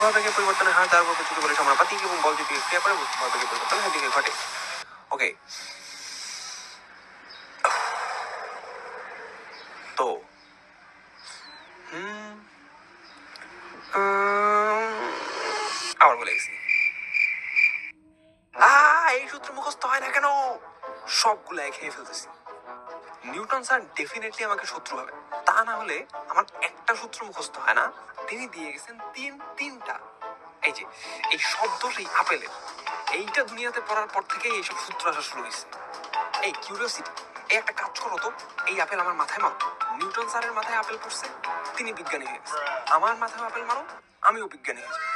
ভরবেগের পরিবর্তনের হার যার উপর ছোট বলে সমানুপাতিক এবং বল যদি ক্রিয়া করে ভরবেগের পরিবর্তন সেদিকে ঘটে। ওকে, তো আবার বলে গেছি। এই সূত্র মুখস্থ হয় না কেন? সবগুলো খেয়ে ফেলতেছি। নিউটন স্যার ডেফিনেটলি আমাকে শত্রু হবে, তা না হলে আমার একটা সূত্র মুখস্থ হয় না। তিনি দিয়ে গেছেন তিনটা। এই যে এই শব্দটি আপেলের, এইটা দুনিয়াতে পড়ার পর থেকেই এইসব সূত্র আসা শুরু হয়েছে। এই কিউরিওসিটি, এই একটা কাজ করো তো, এই আপেল আমার মাথায় মারো। নিউটন স্যারের মাথায় আপেল পড়ছে, তিনি বিজ্ঞানী হয়ে গেছে। আমার মাথায় আপেল মারো, আমিও বিজ্ঞানী হয়ে যাবো।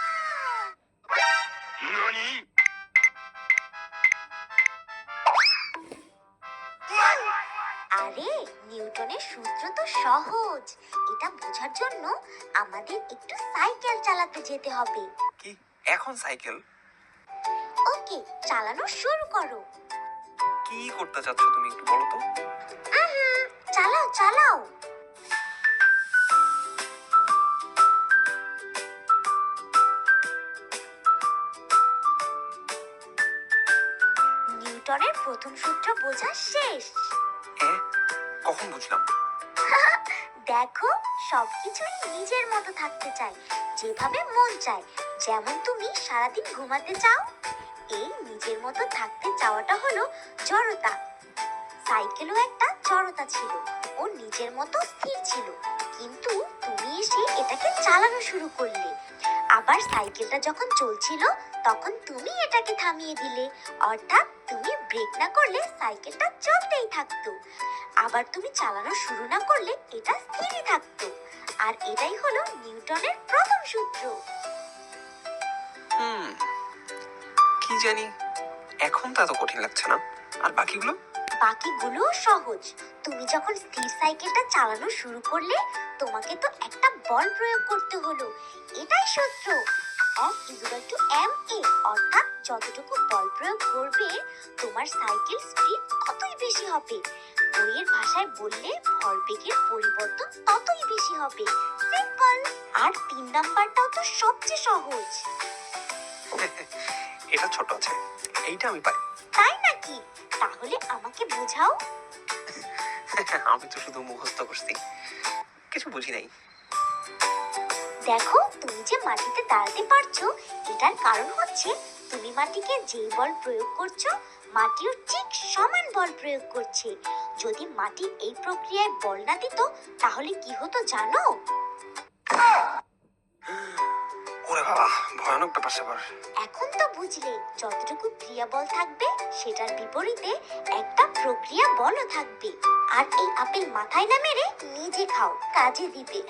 আরে নিউটনের সূত্র তো সহজ, এটা বোঝার জন্য আমাদের একটু সাইকেল চালাতে যেতে হবে। কি এখন সাইকেল? ওকে, চালানো শুরু করো। কি করতে চাচ্ছ তুমি একটু বলো তো? চালাও চালাও। নিউটনের প্রথম সূত্র বোঝা শেষ। কখন বুঝলাম? দেখো, সবকিছুই নিজের মতো থাকতে চাই, যেভাবে মন চায়। যেমন তুমি সারাদিন ঘুমাতে চাও, এই নিজের মতো থাকতে চাওয়াটা হলো জড়তা। সাইকেলও একটা জড়তা ছিল, ও নিজের মতো স্থির ছিল, কিন্তু তুমি এসে এটাকে চালানো শুরু করলে। আবার সাইকেলটা যখন চলছিল তখন তুমি এটাকে থামিয়ে দিলে, অর্থাৎ তুমি ব্রেক না করলে সাইকেলটা চলতেই থাকতো। আবার তুমি চালানো শুরু না করলে এটা স্থিরই থাকতো। আর এটাই হলো নিউটনের প্রথম সূত্র। কি জানি, এখন তা তো কঠিন লাগছে না। আর বাকিগুলো সহজ। তুমি যখন স্থির সাইকেলটা চালানো শুরু করলে তোমাকে তো একটা বল প্রয়োগ করতে হলো, এটাই সূত্র। F=ma, অর্থাৎ যতটুকু বল প্রয়োগ করবে তোমার সাইকেল স্পিড ততই বেশি হবে। বইয়ের ভাষায় বললে ভরবেগের পরিবর্তন ততই বেশি হবে। সিম্পল। আর 3 নাম্বারটাও তো সবচেয়ে সহজ। এটা ছোট আছে, এইটা আমি পারি। তাই নাকি? তাহলে আমাকে বোঝাও। আমি তো শুধু মুখস্থ করছি, কিছু বুঝি নাই। দেখো, তুমি যে মাটিতে দাঁড়াতে পারছো এটার কারণ হচ্ছে তুমি মাটিকে যেই বল প্রয়োগ করছো মাটিও ঠিক সমান বল প্রয়োগ করছে। যদি মাটি এই প্রক্রিয়ায় বল না দিত তাহলে কি হতো জানো? ওরে বাবা, ভয়ানক ব্যাপার স্যাপার। এখন তো বুঝলে, যতটুকু ক্রিয়া বল থাকবে সেটার বিপরীতে একটা প্রক্রিয়া বলও থাকবে। আর এই আপেল মাথায় না মেরে নিজে খাও, কাজে দিবে।